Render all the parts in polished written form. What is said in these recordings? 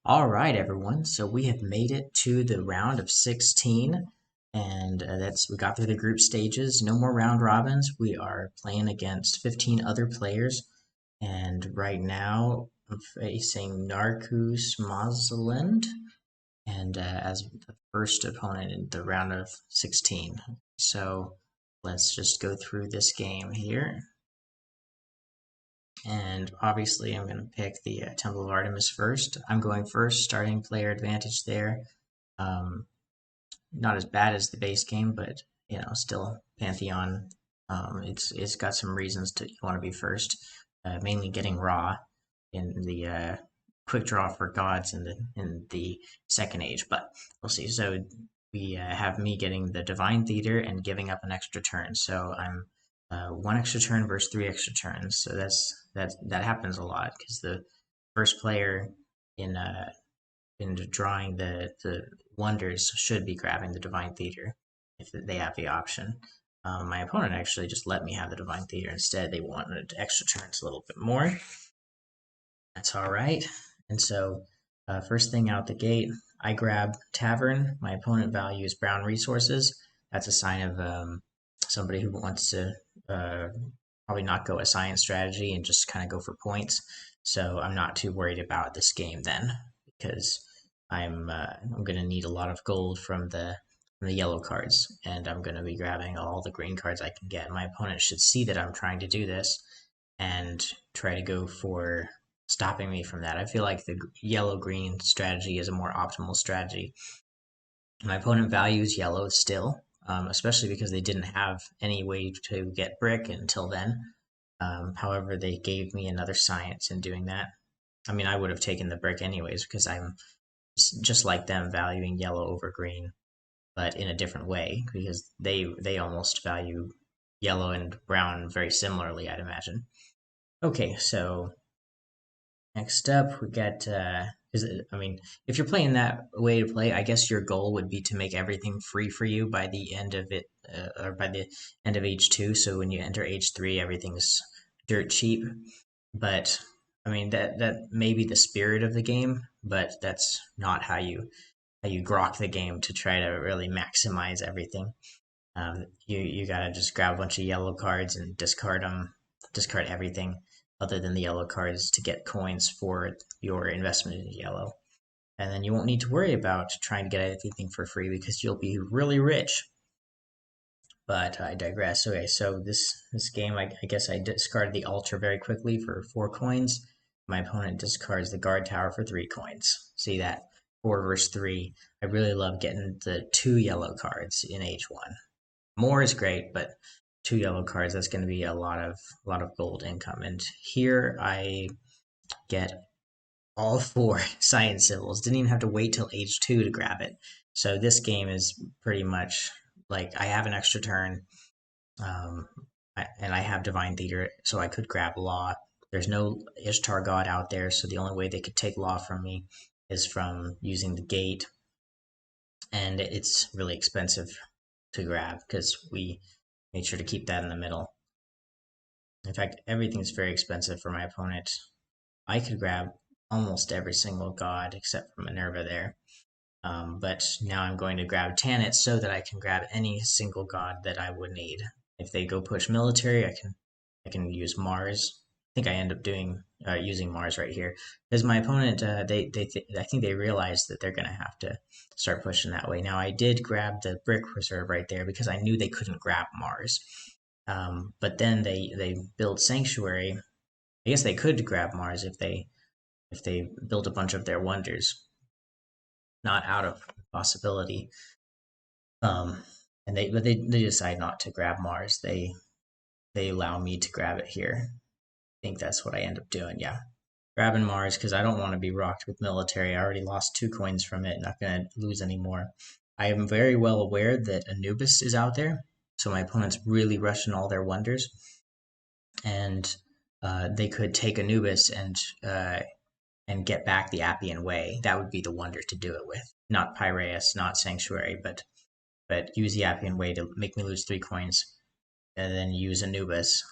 All right, everyone. So we have made it to the round of 16, and we got through the group stages. No more round robins. We are playing against 15 other players, and right now I'm facing Narcus Mosland, and as the first opponent in the round of 16. So let's just go through this game here. And obviously, I'm going to pick the Temple of Artemis first. I'm going first, starting player advantage there. Um, Not as bad as the base game, but still Pantheon. It's got some reasons to want to be first. Mainly getting raw in the quick draw for gods in the second age, but we'll see. So we have me getting the divine theater and giving up an extra turn. So I'm one extra turn versus three extra turns. So that happens a lot because the first player in drawing the wonders should be grabbing the divine theater if they have the option. My opponent actually just let me have the divine theater instead. They wanted extra turns a little bit more. That's all right. And so, first thing out the gate, I grab Tavern. My opponent values brown resources. That's a sign of somebody who wants to probably not go a science strategy and just kind of go for points. So I'm not too worried about this game then, because I'm going to need a lot of gold from the yellow cards, and I'm going to be grabbing all the green cards I can get. My opponent should see that I'm trying to do this and try to go for stopping me from that. I feel like the yellow-green strategy is a more optimal strategy. My opponent values yellow still, especially because they didn't have any way to get brick until then. However, they gave me another science in doing that. I mean, I would have taken the brick anyways because I'm just like them valuing yellow over green, but in a different way because they almost value yellow and brown very similarly, I'd imagine. Okay, so next up we got I mean, if you're playing that way to play, I guess your goal would be to make everything free for you by the end of it, or by the end of age 2. So when you enter age 3, everything's dirt cheap. But I mean that may be the spirit of the game, but that's not how you grok the game to try to really maximize everything. You gotta just grab a bunch of yellow cards and discard them, discard everything other than the yellow cards to get coins for your investment in yellow. And then you won't need to worry about trying to get everything for free because you'll be really rich. But I digress. Okay, so this game, I guess I discarded the altar very quickly for 4 coins. My opponent discards the guard tower for 3 coins. See that? 4 versus 3. I really love getting the 2 yellow cards in age 1. More is great, but 2 yellow cards, that's going to be a lot of gold income. And here I get all 4 science symbols. Didn't even have to wait till age 2 to grab it. So this game is pretty much like I have an extra turn, um, and I have divine theater, so I could grab law. There's no Ishtar god out there, so the only way they could take law from me is from using the gate, and it's really expensive to grab because we made sure to keep that in the middle. In fact, everything's very expensive for my opponent. I could grab almost every single god except for Minerva there. But now I'm going to grab Tanit so that I can grab any single god that I would need. If they go push military, I can use Mars. I think I end up using Mars right here because my opponent I think they realize that they're going to have to start pushing that way. Now I did grab the brick reserve right there because I knew they couldn't grab Mars. But then they build Sanctuary. I guess they could grab Mars if they built a bunch of their wonders. Not out of possibility. Um, and they decide not to grab Mars. They allow me to grab it here. I think that's what I end up doing. Yeah, grabbing Mars because I don't want to be rocked with military. I already lost 2 coins from it. Not gonna lose any more. I am very well aware that Anubis is out there, so my opponent's really rushing all their wonders, and they could take Anubis and get back the Appian Way. That would be the wonder to do it with. Not Piraeus, not Sanctuary, but use the Appian Way to make me lose 3 coins, and then use Anubis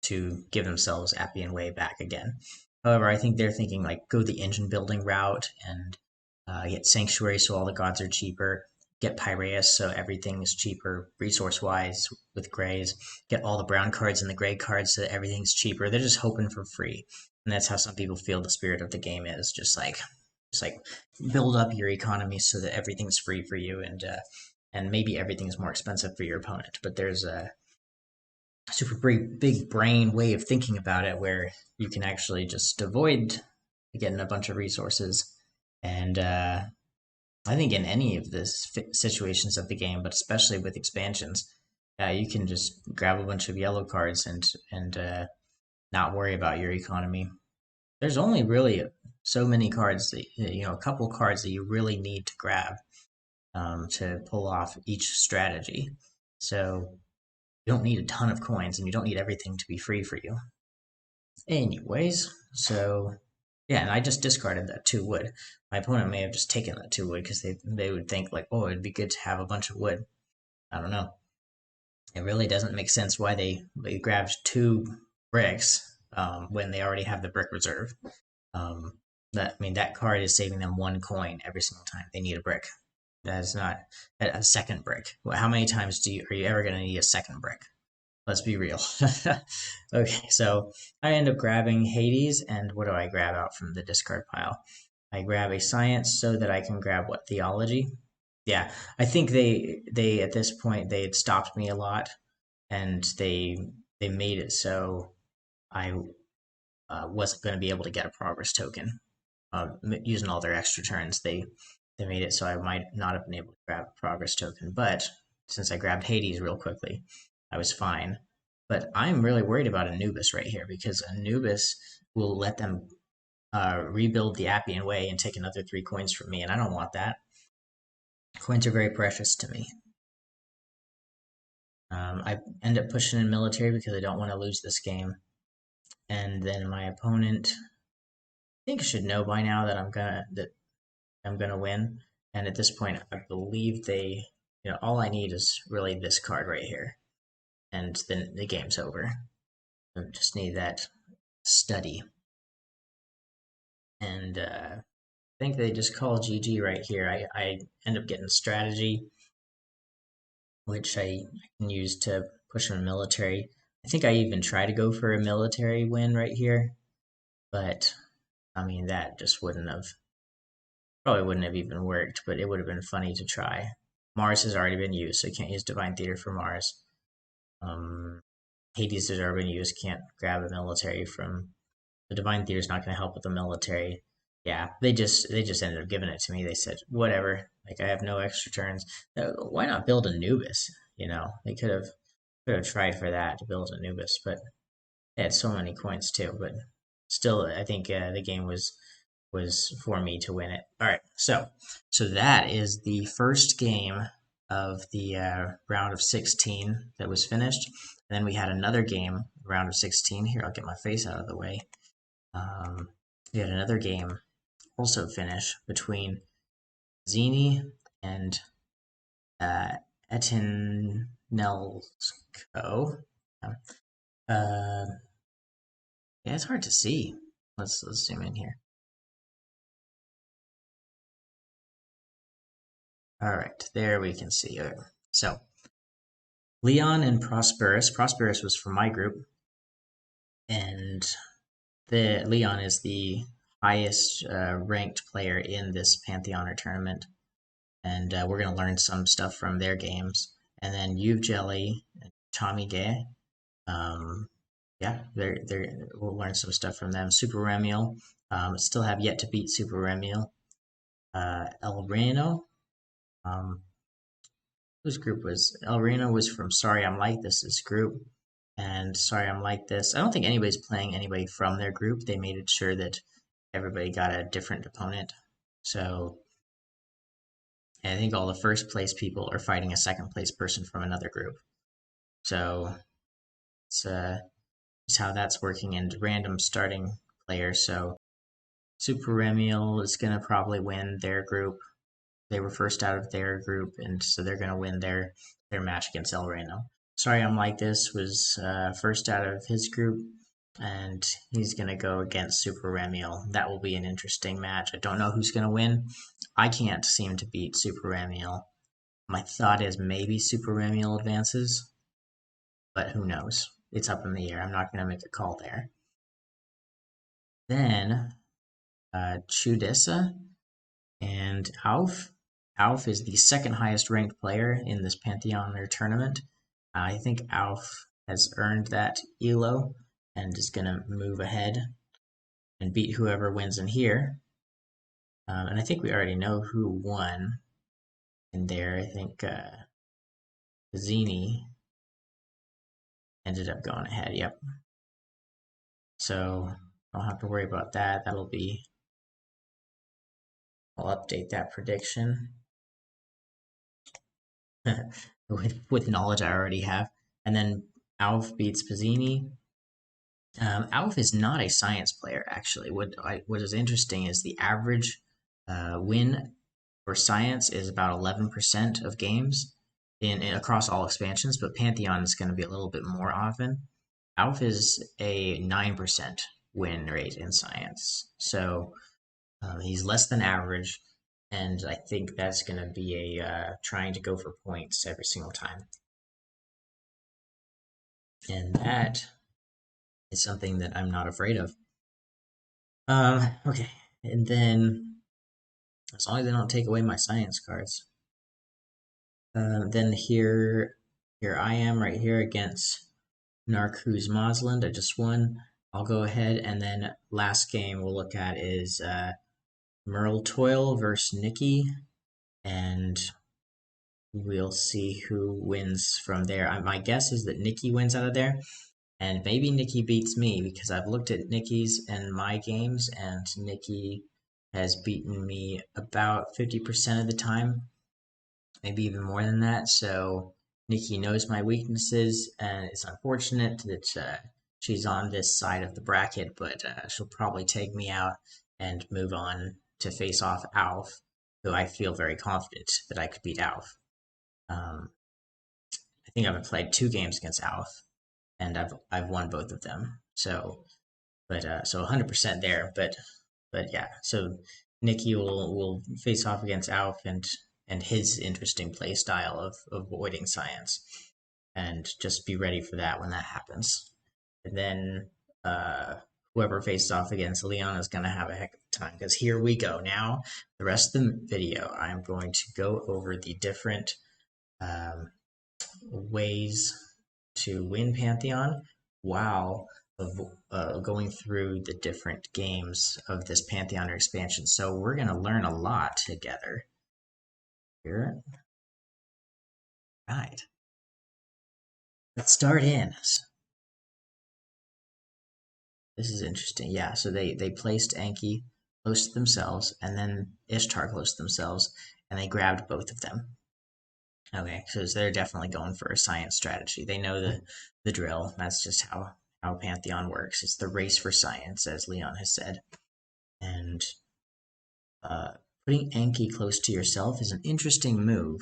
to give themselves Appian Way back again. However, I think they're thinking like go the engine building route and get Sanctuary so all the gods are cheaper. Get Piraeus so everything is cheaper resource wise with grays. Get all the brown cards and the gray cards so that everything's cheaper. They're just hoping for free, and that's how some people feel the spirit of the game is. Just like build up your economy so that everything's free for you, and maybe everything's more expensive for your opponent. But there's a super big brain way of thinking about it where you can actually just avoid getting a bunch of resources. And I think in any of the situations of the game, but especially with expansions, you can just grab a bunch of yellow cards and not worry about your economy. There's only really so many cards that a couple cards that you really need to grab to pull off each strategy. So you don't need a ton of coins, and you don't need everything to be free for you. Anyways, so yeah, and I just discarded that 2 wood. My opponent may have just taken that 2 wood because they would think like, oh, it'd be good to have a bunch of wood. I don't know. It really doesn't make sense why they grabbed 2 bricks when they already have the brick reserve. That card is saving them 1 coin every single time they need a brick. That is not a second brick. How many times are you ever going to need a second brick? Let's be real. Okay, so I end up grabbing Hades, and what do I grab out from the discard pile? I grab a science so that I can grab what, theology? Yeah, I think they at this point they had stopped me a lot, and they made it so I wasn't going to be able to get a progress token using all their extra turns. They made it so I might not have been able to grab a progress token, but since I grabbed Hades real quickly, I was fine. But I'm really worried about Anubis right here because Anubis will let them rebuild the Appian Way and take another 3 coins from me, and I don't want that. Coins are very precious to me. I end up pushing in military because I don't want to lose this game. And then my opponent, I think, should know by now that I'm gonna win. And at this point, I believe all I need is really this card right here, and then the game's over. I just need that study. And I think they just call GG right here. I end up getting strategy, which I can use to push on military. I think I even try to go for a military win right here, but that just probably wouldn't have even worked, but it would have been funny to try. Mars has already been used, so you can't use Divine Theater for Mars. Hades has already been used, can't grab a military from the Divine Theater is not going to help with the military. Yeah, they just ended up giving it to me. They said whatever, like I have no extra turns. Why not build Anubis? They could have tried for that to build Anubis, but they had so many coins too. But still, I think the game was for me to win it. All right, so that is the first game of the round of 16 that was finished. And then we had another game, round of 16. Here, I'll get my face out of the way. We had another game also finish between Zini and Etinelsko. Uh, yeah, it's hard to see. Let's zoom in here. All right, there we can see. Okay. So Leon and Prosperous. Prosperous was from my group, and the Leon is the highest ranked player in this Pantheon tournament, and we're gonna learn some stuff from their games. And then You've Jelly, Tommy Gay. Yeah, we'll learn some stuff from them. Super Remiel, still have yet to beat Super Remiel. El Reno, whose group was El Reno was from Sorry I'm Like This group, and Sorry I'm Like This. I don't think anybody's playing anybody from their group. They made it sure that everybody got a different opponent. So I think all the first place people are fighting a second place person from another group. So it's how that's working, and random starting players. So Super Remiel is going to probably win their group. They were first out of their group, and so they're going to win their match against El Reno. Sorry I'm Like This was first out of his group. and he's going to go against Super Ramiel. That will be an interesting match. I don't know who's going to win. I can't seem to beat Super Ramiel. My thought is maybe Super Ramiel advances, but who knows? It's up in the air. I'm not going to make a call there. Then Chudessa and Alf. Alf is the second highest ranked player in this Pantheon tournament. I think Alf has earned that elo and is going to move ahead and beat whoever wins in here. And I think we already know who won in there. I think Zini ended up going ahead. Yep. So don't have to worry about that. That'll be. I'll update that prediction with knowledge I already have. And then Alf beats Pizzini. Alf is not a science player, actually. What is interesting is the average win for science is about 11% of games in across all expansions, but Pantheon is going to be a little bit more often. Alf is a 9% win rate in science, so he's less than average, and I think that's going to be a trying to go for points every single time, and that is something that I'm not afraid of. Okay, and then as long as they don't take away my science cards. Then here I am right here against Narcuz Mosland. I just won. I'll go ahead, and then last game we'll look at is Merle Toil versus Nikki, and we'll see who wins from there. My guess is that Nikki wins out of there, and maybe Nikki beats me because I've looked at Nikki's and my games, and Nikki has beaten me about 50% of the time, maybe even more than that. So Nikki knows my weaknesses, and it's unfortunate that she's on this side of the bracket, but she'll probably take me out and move on to face off Alf, who I feel very confident that I could beat Alf. I think I've played 2 games against Alf, and I've won both of them. So, but so 100% there. But yeah, so Nikki will face off against Alf and his interesting play style of avoiding science, and just be ready for that when that happens. And then whoever faces off against Leon is going to have a heck of a time, because here we go. Now, the rest of the video, I'm going to go over the different ways to win Pantheon while going through the different games of this Pantheon expansion. So we're going to learn a lot together here. Right. Let's start in. This is interesting. Yeah, so they placed Enki close to themselves, and then Ishtar close to themselves, and they grabbed both of them. Okay, so they're definitely going for a science strategy. They know the drill. That's just how Pantheon works. It's the race for science, as Leon has said. And putting Enki close to yourself is an interesting move.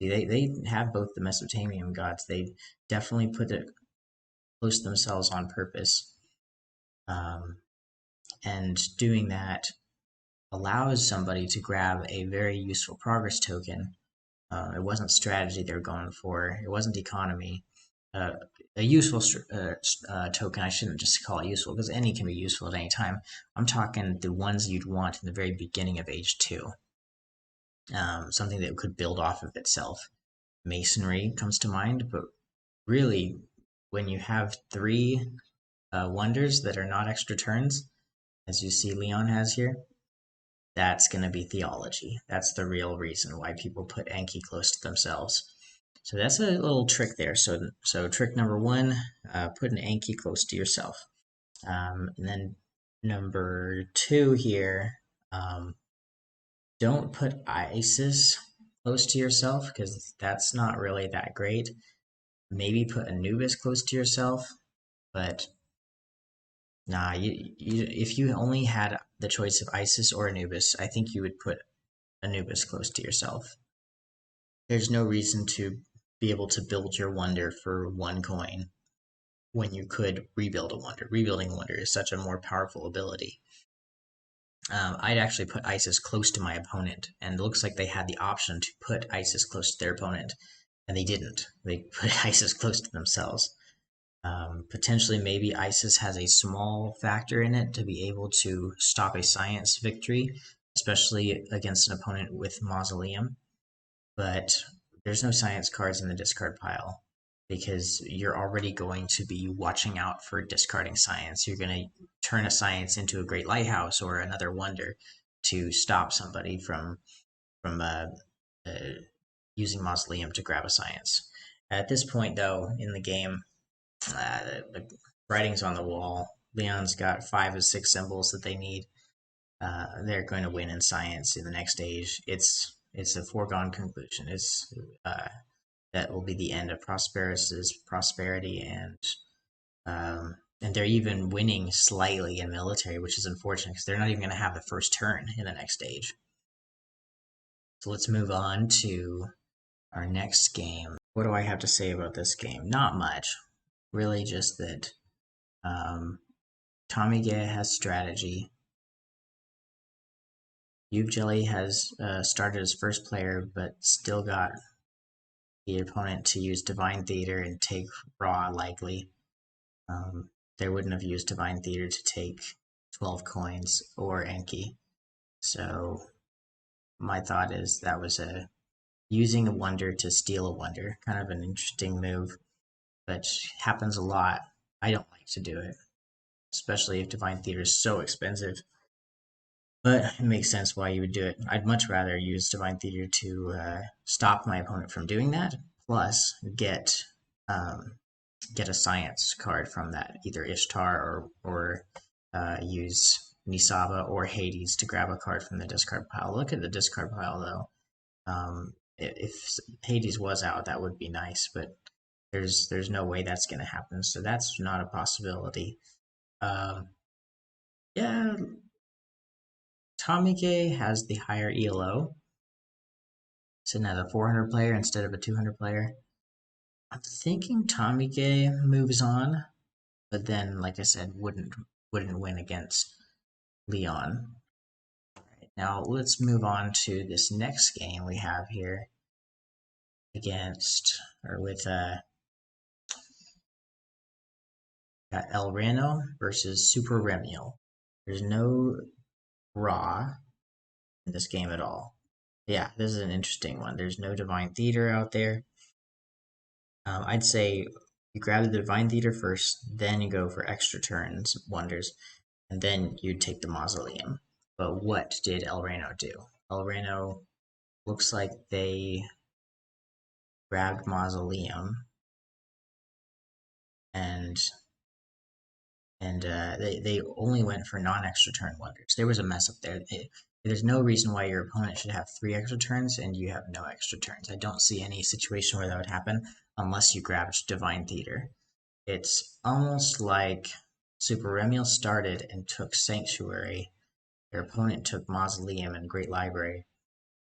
They have both the Mesopotamian gods. They definitely put it close to themselves on purpose. And doing that allows somebody to grab a very useful progress token. It wasn't strategy they were going for. It wasn't economy. A useful token, I shouldn't just call it useful, because any can be useful at any time. I'm talking the ones you'd want in the very beginning of Age 2. Something that could build off of itself. Masonry comes to mind, but really, when you have 3 wonders that are not extra turns, as you see Leon has here, that's going to be theology. That's the real reason why people put Enki close to themselves. So that's a little trick there. So trick number 1, put an Enki close to yourself. And then number 2 here, don't put Isis close to yourself, because that's not really that great. Maybe put Anubis close to yourself, but nah, if you only had the choice of Isis or Anubis, I think you would put Anubis close to yourself. There's no reason to be able to build your wonder for 1 coin when you could rebuild a wonder. Rebuilding a wonder is such a more powerful ability. I'd actually put Isis close to my opponent, and it looks like they had the option to put Isis close to their opponent, and they didn't. They put Isis close to themselves. Potentially, maybe Isis has a small factor in it to be able to stop a science victory, especially against an opponent with Mausoleum. But there's no science cards in the discard pile because you're already going to be watching out for discarding science. You're going to turn a science into a great lighthouse or another wonder to stop somebody from uh, using Mausoleum to grab a science. At this point, though, in the game, the writing's on the wall. Leon's got 5 of 6 symbols that they need. They're going to win in science in the next stage. It's a foregone conclusion. It's that will be the end of Prosperous's prosperity, and they're even winning slightly in military, which is unfortunate because they're not even going to have the first turn in the next stage. So let's move on to our next game. What do I have to say about this game? Not much, really, just that Tommy Gay has strategy. Ube Jelly has started as first player, but still got the opponent to use Divine Theater and take Raw likely. They wouldn't have used Divine Theater to take 12 coins or Enki. So my thought is that was using a wonder to steal a wonder. Kind of an interesting move, but happens a lot. I don't like to do it, especially if Divine Theater is so expensive. But it makes sense why you would do it. I'd much rather use Divine Theater to stop my opponent from doing that, plus get a science card from that, either Ishtar or use Nisaba or Hades to grab a card from the discard pile. Look at the discard pile though. If Hades was out, that would be nice, but there's no way that's going to happen, so that's not a possibility. Yeah, Tomige has the higher ELO, sitting at a 400 player instead of a 200 player. I'm thinking Tomige moves on, but then, like I said, wouldn't win against Leon. Right, now let's move on to this next game we have here against or with El Reno versus Super Remiel. There's no Raw in this game at all. Yeah, this is an interesting one. There's no Divine Theater out there. I'd say you grab the Divine Theater first, then you go for extra turns, wonders, and then you take the Mausoleum. But what did El Reno do? El Reno looks like they grabbed Mausoleum and they only went for non-extra turn wonders. There was a mess up there. There's no reason why your opponent should have 3 extra turns and you have no extra turns. I don't see any situation where that would happen unless you grabbed Divine Theater. It's almost like Super Remiel started and took Sanctuary. Their opponent took Mausoleum and Great Library,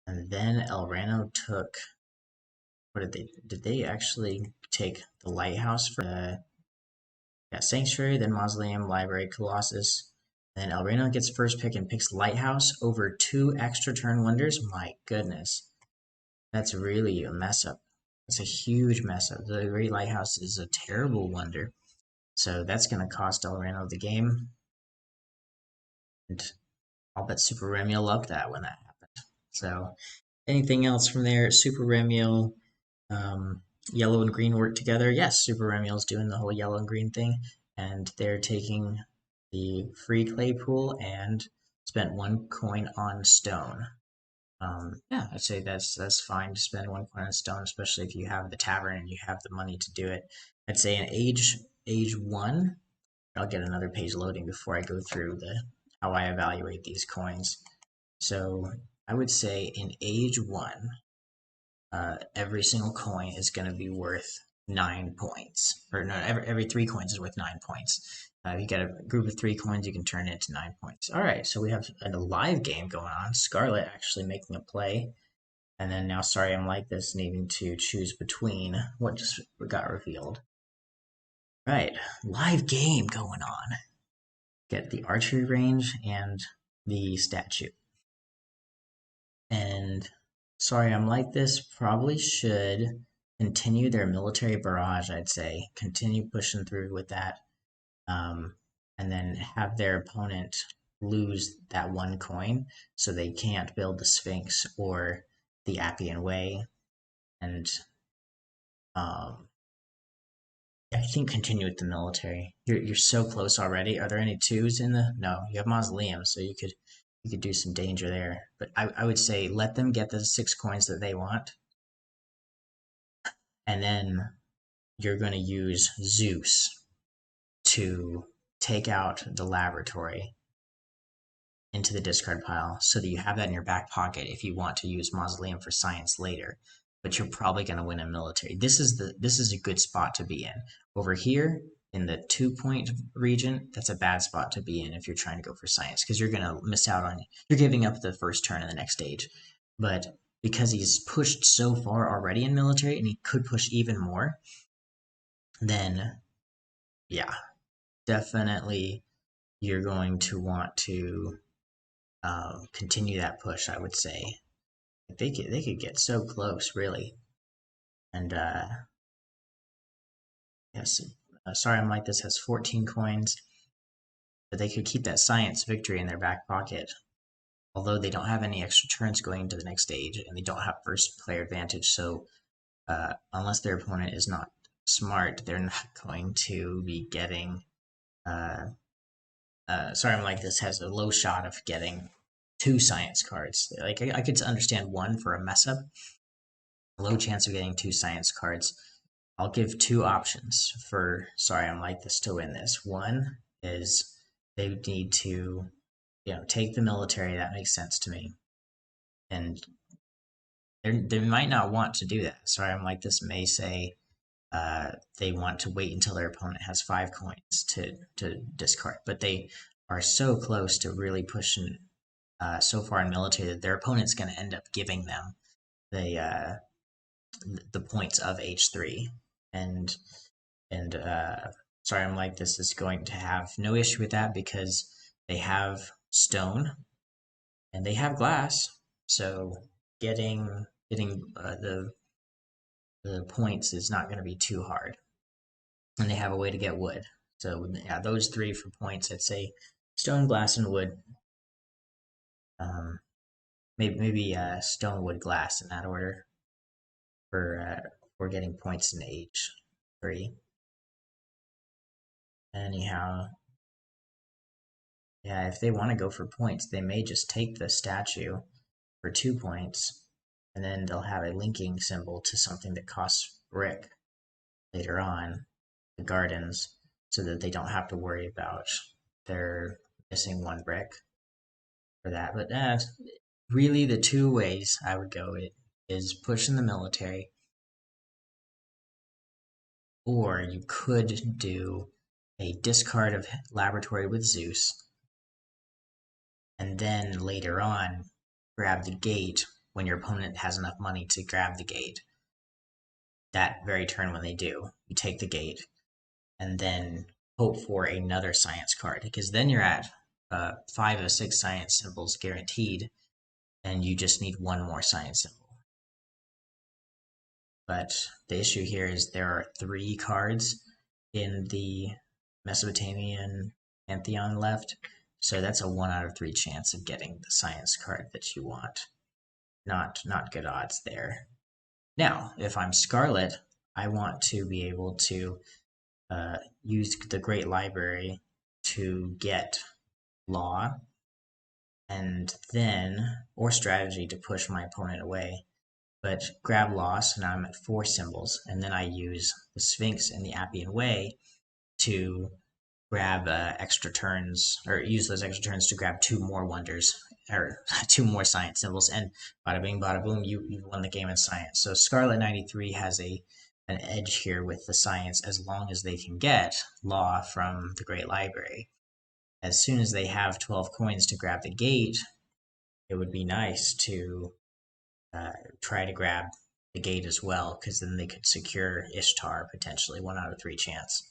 and then El Reno took. What did they actually take the Lighthouse for the Sanctuary, then Mausoleum, Library, Colossus. Then El Reno gets first pick and picks Lighthouse over 2 extra turn wonders. My goodness. That's really a mess up. It's a huge mess up. The Great Lighthouse is a terrible wonder. So that's going to cost El Reno the game. And I'll bet Super Remiel loved that when that happened. So anything else from there? Super Remiel, yellow and green work together. Yes, Super Remiel's doing the whole yellow and green thing. And they're taking the free clay pool and spent 1 coin on stone. Yeah, I'd say that's fine to spend 1 coin on stone, especially if you have the tavern and you have the money to do it. I'd say in age 1, I'll get another page loading before I go through how I evaluate these coins. So I would say in age 1, every single coin is going to be worth 9 points. Or no, every 3 coins is worth 9 points. If you get a group of 3 coins, you can turn it into 9 points. All right, so we have a live game going on. Scarlet actually making a play. And then now, sorry, I'm like this, needing to choose between what just got revealed. Right, live game going on. Get the archery range and the statue. And sorry, I'm like this. Probably should continue their military barrage, I'd say. Continue pushing through with that. Um, and then have their opponent lose that one coin so they can't build the Sphinx or the Appian Way. And um, I think continue with the military. You're so close already. Are there any twos in the? No, you have mausoleum, so you could do some danger there. But I would say let them get the 6 coins that they want, and then you're going to use Zeus to take out the laboratory into the discard pile so that you have that in your back pocket if you want to use mausoleum for science later. But you're probably going to win a military. This is a good spot to be in. Over here in the 2 point region, that's a bad spot to be in if you're trying to go for science because you're going to miss out on, you're giving up the first turn in the next stage. But because he's pushed so far already in military and he could push even more, then yeah, definitely you're going to want to continue that push. I would say they could get so close, really. And yes, sorry, I'm like this has 14 coins, but they could keep that science victory in their back pocket. Although they don't have any extra turns going into the next stage, and they don't have first player advantage, so unless their opponent is not smart, they're not going to be getting. Sorry, I'm like this has a low shot of getting 2 science cards. Like I could understand one for a mess up, low chance of getting 2 science cards. I'll give 2 options for sorry, I'm like this to win this. One is they would need to, take the military. That makes sense to me, and they might not want to do that. Sorry, I'm like this may say they want to wait until their opponent has 5 coins to discard, but they are so close to really pushing so far in military that their opponent's going to end up giving them the uh, the points of H3. And sorry, I'm like this is going to have no issue with that because they have stone and they have glass, so getting the points is not going to be too hard, and they have a way to get wood. So yeah, those 3 for points. I'd say stone, glass, and wood. Um, maybe stone, wood, glass in that order for getting points in H3. Anyhow, yeah, if they want to go for points, they may just take the statue for 2 points, and then they'll have a linking symbol to something that costs brick later on, the gardens, so that they don't have to worry about their missing 1 brick for that. But really, the 2 ways I would go it is pushing the military, or you could do a discard of laboratory with Zeus, and then later on grab the gate when your opponent has enough money to grab the gate. That very turn when they do, you take the gate and then hope for another science card because then you're at 5 of 6 science symbols guaranteed, and you just need one more science symbol. But the issue here is there are 3 cards in the Mesopotamian Pantheon left, so that's a 1 out of 3 chance of getting the science card that you want. Not good odds there. Now, if I'm Scarlet, I want to be able to use the Great Library to get law, and then or strategy to push my opponent away. But grab loss, and now I'm at 4 symbols, and then I use the Sphinx and the Appian Way to grab extra turns, or use those extra turns to grab 2 more wonders, or 2 more science symbols, and bada bing, bada boom, you've won the game in science. So Scarlet 93 has an edge here with the science as long as they can get law from the Great Library. As soon as they have 12 coins to grab the gate, it would be nice to try to grab the gate as well, because then they could secure Ishtar potentially 1 out of 3 chance.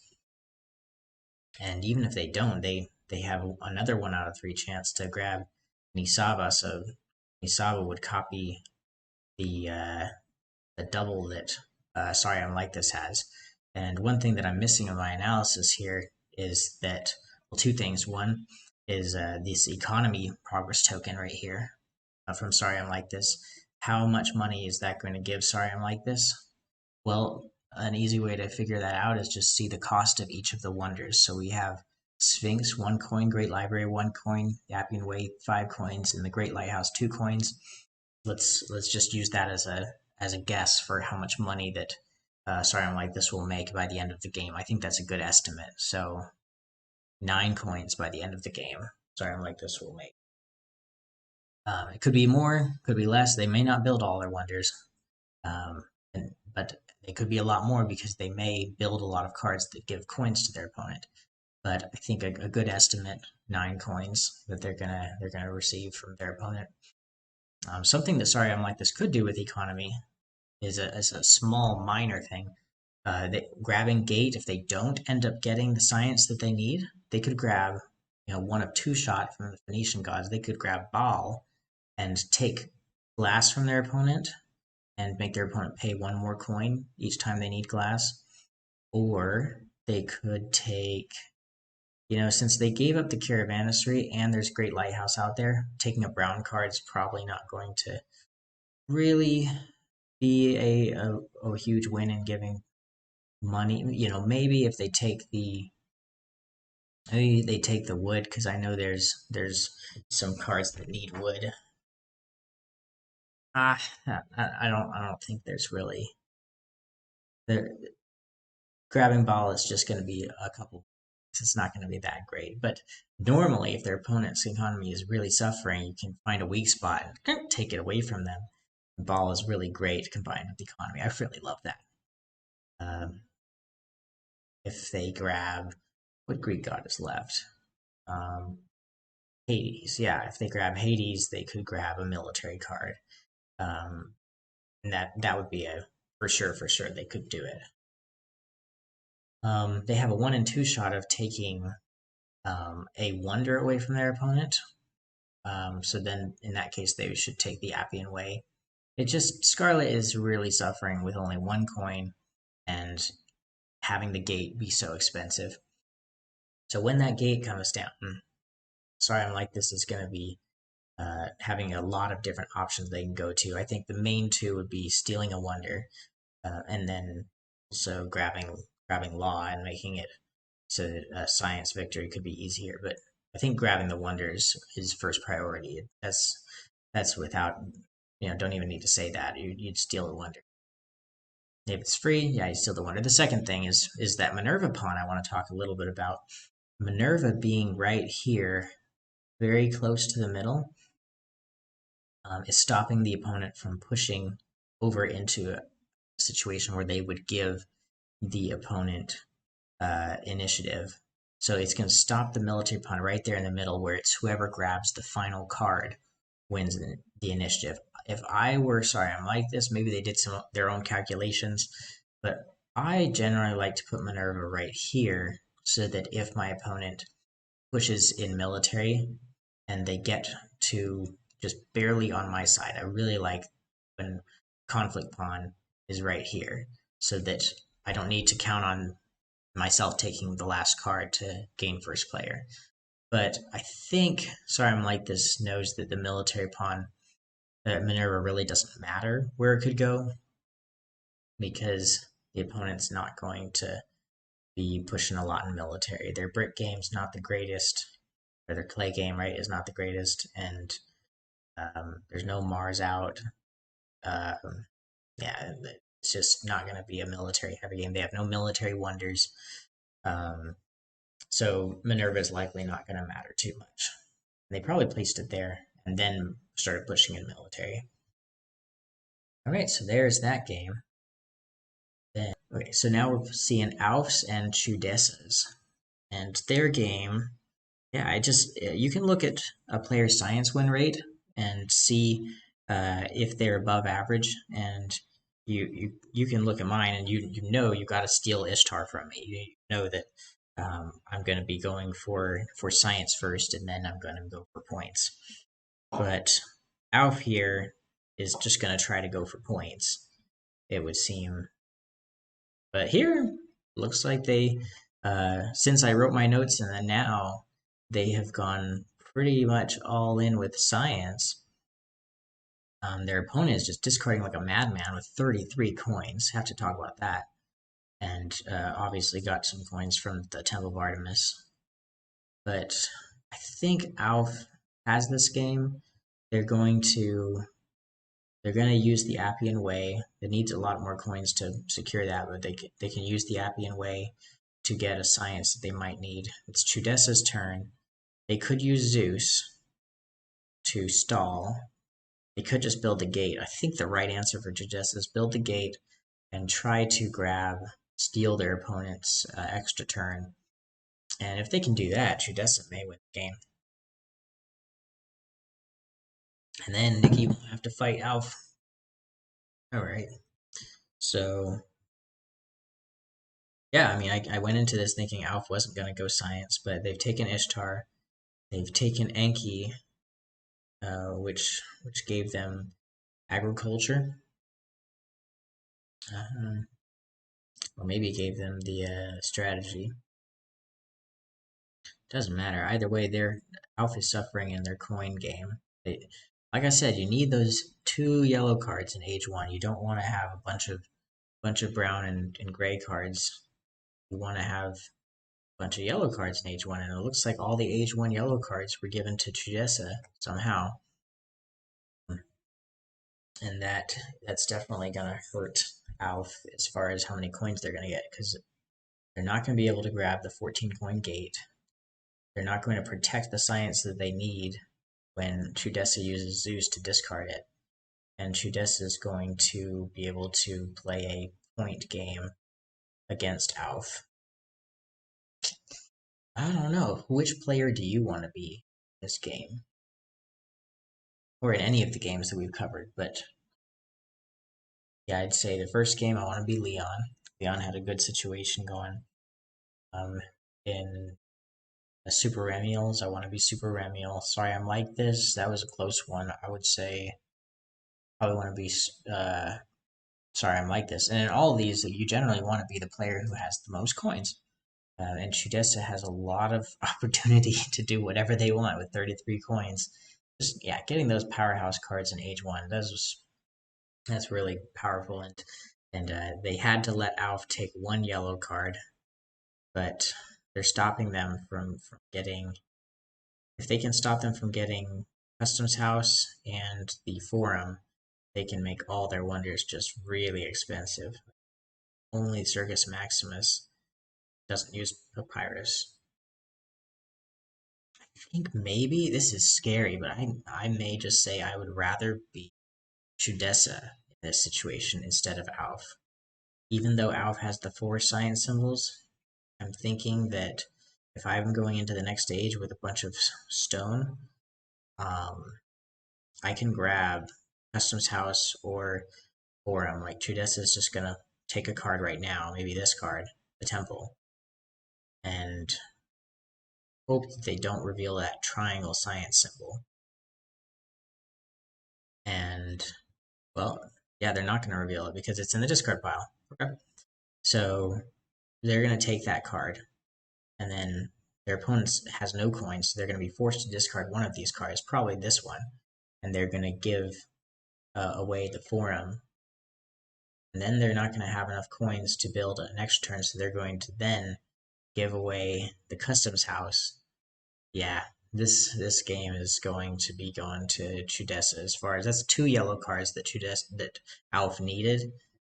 And even if they don't, they have another 1 out of 3 chance to grab Nisaba. So Nisaba would copy the double that Sorry I'm Like This has. And one thing that I'm missing in my analysis here is that, well, two things. One is this economy progress token right here from Sorry I'm Like This. How much money is that going to give Sorry I'm Like This? Well, an easy way to figure that out is just see the cost of each of the wonders. So we have Sphinx, 1 coin, Great Library, 1 coin, Appian Way, 5 coins, and the Great Lighthouse, 2 coins. Let's just use that as a guess for how much money that Sorry I'm Like This will make by the end of the game. I think that's a good estimate. So 9 coins by the end of the game. Sorry I'm Like This will make. It could be more, could be less. They may not build all their wonders, but they could be a lot more because they may build a lot of cards that give coins to their opponent. But I think a good estimate, 9 coins that they're gonna receive from their opponent. Something that Sorry I'm Like This could do with economy is a small minor thing. Grabbing gate, if they don't end up getting the science that they need, they could grab, 1 of 2 shot from the Phoenician gods. They could grab Baal and take glass from their opponent and make their opponent pay 1 more coin each time they need glass. Or they could take, since they gave up the Caravanserai and there's Great Lighthouse out there, taking a brown card is probably not going to really be a huge win in giving money. Maybe if they take the wood, because I know there's some cards that need wood. I don't think there's really there. Grabbing Ball is just going to be a couple. It's not going to be that great. But normally, if their opponent's economy is really suffering, you can find a weak spot and take it away from them. Ball is really great combined with economy. I really love that. If they grab, what Greek god is left? Hades. Yeah, if they grab Hades, they could grab a military card. And that would be for sure they could do it. They have a 1 in 2 shot of taking a wonder away from their opponent. So then in that case, they should take the Appian Way. Scarlet is really suffering with only 1 coin and having the gate be so expensive. So when that gate comes down, Sorry I'm Like This is going to be having a lot of different options they can go to. I think the main two would be stealing a wonder, and then also grabbing Law and making it so that a science victory could be easier. But I think grabbing the wonders is first priority. That's without, don't even need to say that. You'd steal a wonder. If it's free, yeah, you steal the wonder. The second thing is that Minerva pawn I want to talk a little bit about. Minerva being right here, very close to the middle, is stopping the opponent from pushing over into a situation where they would give the opponent initiative. So it's going to stop the military pawn right there in the middle, where it's whoever grabs the final card wins the initiative. If I were Sorry I'm Like This, maybe they did some their own calculations, but I generally like to put Minerva right here so that if my opponent pushes in military and they get to just barely on my side, I really like when conflict pawn is right here so that I don't need to count on myself taking the last card to gain first player. But I think Sorry I'm Like This knows that the military pawn, Minerva, really doesn't matter where it could go because the opponent's not going to be pushing a lot in military. Their brick game's not the greatest, or their clay game, right, is not the greatest, and there's no Mars out. Yeah, it's just not going to be a military heavy game. They have no military wonders. So Minerva is likely not going to matter too much. They probably placed it there and then started pushing in military. All right, so there's that game. Okay, so now we're seeing Alf's and Chudessa's. And their game, yeah, you can look at a player's science win rate and see if they're above average. And you can look at mine and you know you got to steal Ishtar from me. You know that I'm going to be going for science first, and then I'm going to go for points. But Alf here is just going to try to go for points, it would seem. But here, looks like they, since I wrote my notes and then now, they have gone pretty much all in with science. Their opponent is just discarding like a madman with 33 coins. Have to talk about that. And obviously got some coins from the Temple of Artemis. But I think Alf has this game. They're going to use the Appian Way. It needs a lot more coins to secure that, but they can use the Appian Way to get a science that they might need. It's Trudessa's turn. They could use Zeus to stall. They could just build a gate. I think the right answer for Trudessa is build the gate and try to steal their opponent's extra turn. And if they can do that, Trudessa may win the game. And then Nikki won't have to fight Alf. Alright. So, yeah, I mean, I went into this thinking Alf wasn't going to go science, but they've taken Ishtar. They've taken Enki, which gave them agriculture. Or maybe gave them the strategy. Doesn't matter. Either way, their Alf is suffering in their coin game. Like I said, you need those 2 yellow cards in age 1. You don't want to have a bunch of brown and gray cards. You want to have a bunch of yellow cards in age 1, and it looks like all the age 1 yellow cards were given to Trudessa somehow. And that's definitely gonna hurt Alf as far as how many coins they're gonna get, because they're not gonna be able to grab the 14 coin gate. They're not going to protect the science that they need when Trudessa uses Zeus to discard it. And Trudessa is going to be able to play a point game against Alf. I don't know. Which player do you want to be in this game? Or in any of the games that we've covered, but yeah, I'd say the first game I want to be Leon. Leon had a good situation going. In Super Remiels, I want to be Super Remiel. Sorry, I'm like this. That was a close one. I would say probably want to be Sorry, I'm like this. And in all of these, you generally want to be the player who has the most coins. And Trudessa has a lot of opportunity to do whatever they want with 33 coins. Just yeah, getting those powerhouse cards in age 1. That's really powerful. And they had to let Alf take 1 yellow card, but they're stopping them from getting. If they can stop them from getting Customs House and the Forum, they can make all their wonders just really expensive. Only Circus Maximus doesn't use Papyrus. I think maybe this is scary, but I may just say I would rather be Trudessa in this situation instead of Alf. Even though Alf has the 4 science symbols, I'm thinking that if I'm going into the next stage with a bunch of stone, I can grab Customs House or Forum. Like Trudessa is just gonna take a card right now, maybe this card, the Temple, and hope that they don't reveal that triangle science symbol. And well, yeah, they're not gonna reveal it because it's in the discard pile. Okay. So they're gonna take that card, and then their opponent has no coins, so they're gonna be forced to discard one of these cards, probably this one, and they're gonna give away the Forum. And then they're not going to have enough coins to build an extra turn, so they're going to then give away the Customs House. Yeah, this game is going to be going to Trudessa as far as that's 2 yellow cards that that Alf needed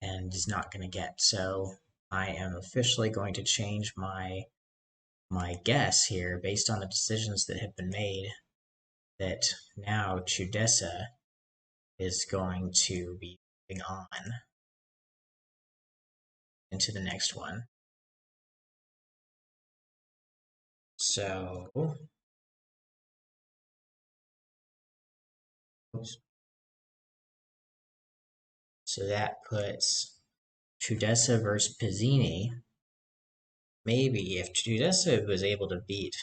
and is not going to get. So I am officially going to change my guess here based on the decisions that have been made that now Trudessa is going to be moving on into the next one. So, oops. So that puts Trudessa versus Pizzini, maybe if Trudessa was able to beat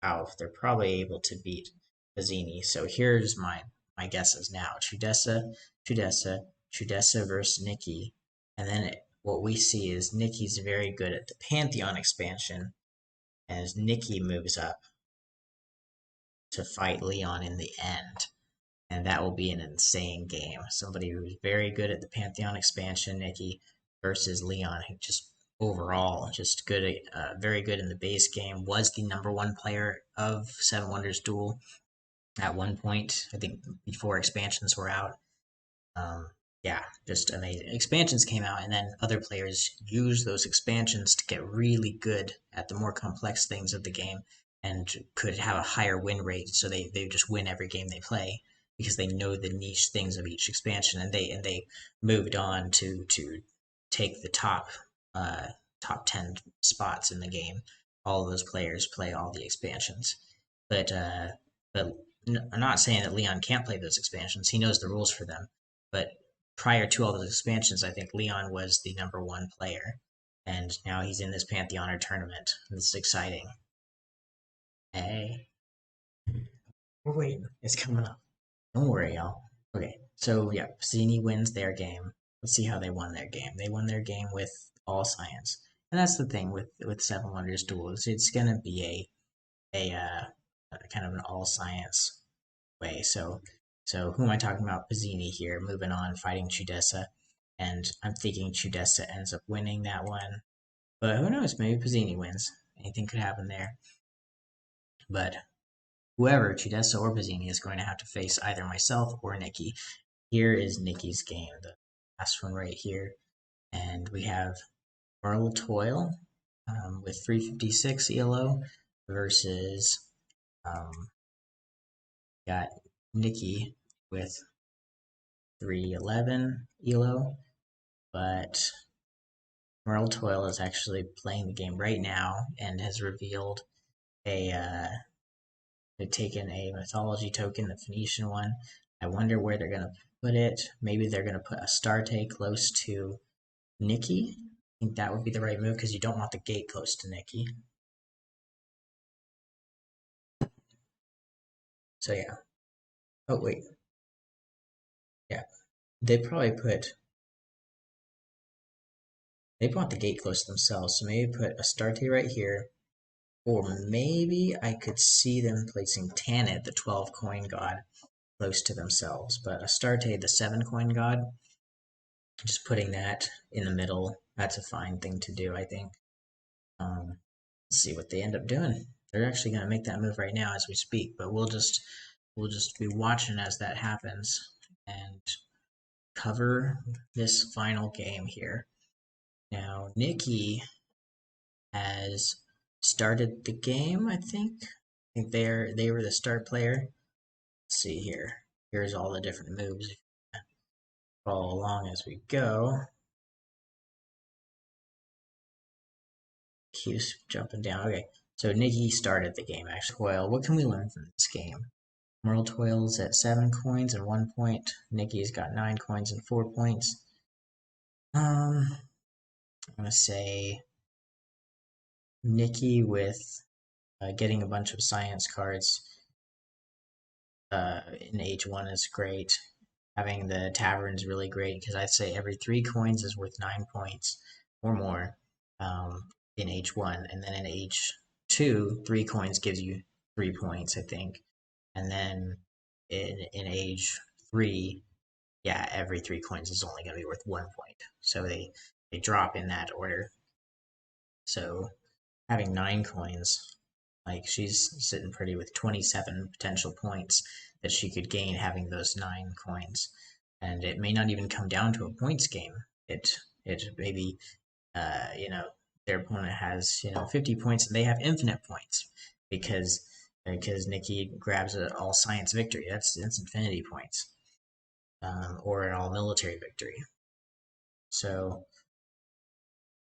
Alf, they're probably able to beat Bazzini. So here's my guesses now: Trudessa, Trudessa versus Nikki, and then what we see is Nikki's very good at the Pantheon expansion, as Nikki moves up to fight Leon in the end. And that will be an insane game. Somebody who's very good at the Pantheon expansion, Nikki, versus Leon, who just overall just good, very good in the base game. Was the #1 player of Seven Wonders Duel at one point. I think before expansions were out. Um, yeah, just amazing. Expansions came out, and then other players used those expansions to get really good at the more complex things of the game and could have a higher win rate. So they just win every game they play because they know the niche things of each expansion, and they moved on to take the uh, top 10 spots in the game. All of those players play all the expansions, but but I'm not saying that Leon can't play those expansions. He knows the rules for them. But prior to all those expansions, I think Leon was the #1 player, and now he's in this Pantheon tournament. This is exciting. Hey, we're waiting. It's coming up. Don't worry, y'all. Okay, so yeah, Bazzini wins their game. Let's see how they won their game. They won their game with all science, and that's the thing with Seven Wonders duels. It's gonna be a kind of an all science way. So who am I talking about? Bazzini here, moving on, fighting Trudessa, and I'm thinking Trudessa ends up winning that one. But who knows? Maybe Bazzini wins. Anything could happen there. But whoever, Trudessa or Bazzini, is going to have to face either myself or Nikki. Here is Nikki's game, the last one right here, and we have Merle Toil with 356 ELO versus got Nikki with 311 ELO, but Merle Toil is actually playing the game right now and has revealed they've taken a mythology token, the Phoenician one. I wonder where they're going to put it. Maybe they're going to put Astarte close to Nikki. I think that would be the right move because you don't want the gate close to Nikki. So yeah. Oh wait. Yeah. They probably want the gate close to themselves, so maybe put Astarte right here. Or maybe I could see them placing Tanit, the 12 coin god, close to themselves. But Astarte, the 7 coin god, just putting that in the middle, that's a fine thing to do, I think. Let's see what they end up doing. They're actually going to make that move right now as we speak, but we'll just be watching as that happens and cover this final game here. Now, Nikki has started the game, I think. I think they were the start player. Let's see here. Here's all the different moves. Follow along as we go. Keeps jumping down. Okay, so Nikki started the game actually. Toil. What can we learn from this game? Merle Toil's at 7 coins and 1 point. Nikki's got 9 coins and 4 points. I'm gonna say Nikki with getting a bunch of science cards in H1 is great. Having the tavern is really great because I'd say every 3 coins is worth 9 points or more in H1, and then in H2, 3 coins gives you 3 points, I think, and then in H3, yeah, every 3 coins is only going to be worth 1 point. So they drop in that order. So having 9 coins, like she's sitting pretty with 27 potential points that she could gain having those 9 coins. And it may not even come down to a points game. It maybe their opponent has 50 points and they have infinite points because Nikki grabs an all science victory. That's infinity points, or an all military victory. So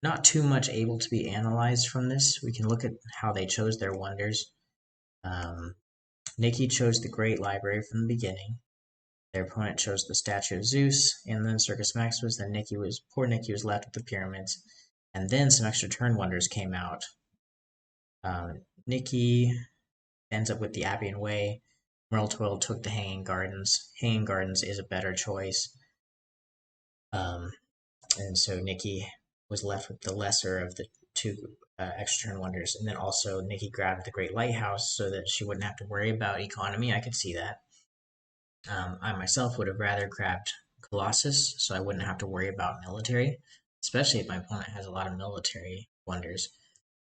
not too much able to be analyzed from this. We can look at how they chose their wonders. Nikki chose the Great Library from the beginning. Their opponent chose the Statue of Zeus, and then Circus Maximus. Then poor Nikki was left with the pyramids. And then some extra turn wonders came out Nikki ends up with the Appian Way. Merle Toil took the Hanging Gardens. Hanging Gardens is a better choice. And so Nikki was left with the lesser of the two extra turn wonders. And then also Nikki grabbed the Great Lighthouse so that she wouldn't have to worry about economy. I could see that. I myself would have rather grabbed Colossus so I wouldn't have to worry about military, especially if my opponent has a lot of military wonders.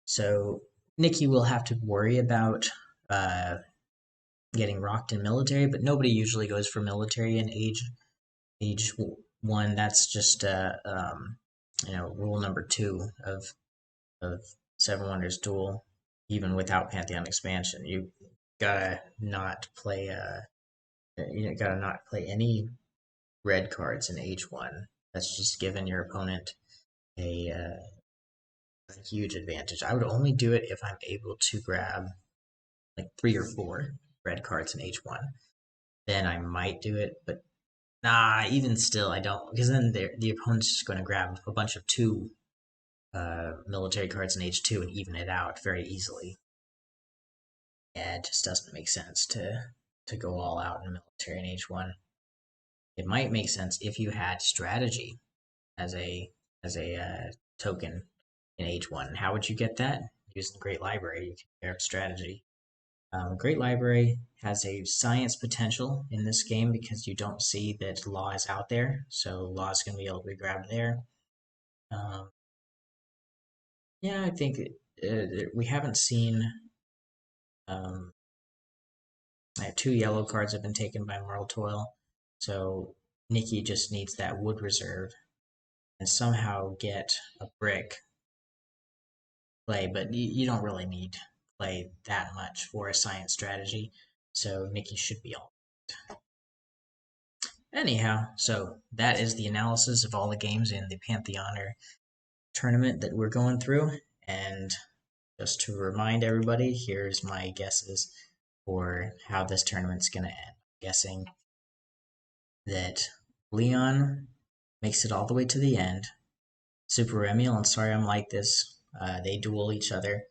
So Nikki will have to worry about getting rocked in military, but nobody usually goes for military in age one. That's just rule number 2 of Seven Wonders Duel. Even without Pantheon expansion, you gotta not play any red cards in age one. That's just giving your opponent a huge advantage. I would only do it if I'm able to grab like 3 or 4 red cards in age one. Then I might do it, but nah, even still, I don't, because then the opponent's just going to grab a bunch of 2 military cards in age 2 and even it out very easily. Yeah, it just doesn't make sense to go all out in military in age one. It might make sense if you had strategy as a token in age one. How would you get that? Using the Great Library, you can pair up strategy. Great Library has a science potential in this game because you don't see that law is out there, so law is going to be able to be grabbed there. Yeah, I think we haven't seen. Um, 2 yellow cards have been taken by Merle Toil, so Nikki just needs that wood reserve and somehow get a brick play, but you don't really need play that much for a science strategy, so Nikki should be all. Anyhow, so that is the analysis of all the games in the Pantheon tournament that we're going through, and just to remind everybody, here's my guesses for how this tournament's going to end. I'm guessing that Leon makes it all the way to the end. Super Remiel and Sorry I'm Like This, they duel each other.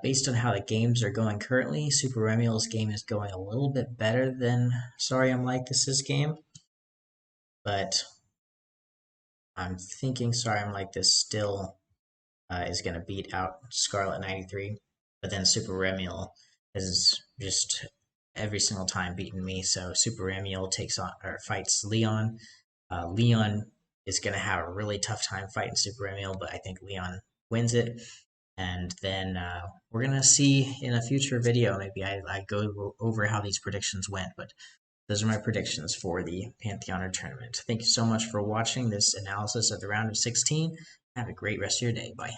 Based on how the games are going currently, Super Remiel's game is going a little bit better than Sorry I'm Like This's game, but I'm thinking Sorry I'm Like This still is going to beat out Scarlet 93, but then Super Remiel has just every single time beaten me, so Super Remiel takes on or fights Leon. Leon is going to have a really tough time fighting Super Remiel, but I think Leon wins it. And then we're going to see in a future video, maybe I go over how these predictions went, but those are my predictions for the Pantheon tournament. Thank you so much for watching this analysis of the round of 16. Have a great rest of your day. Bye.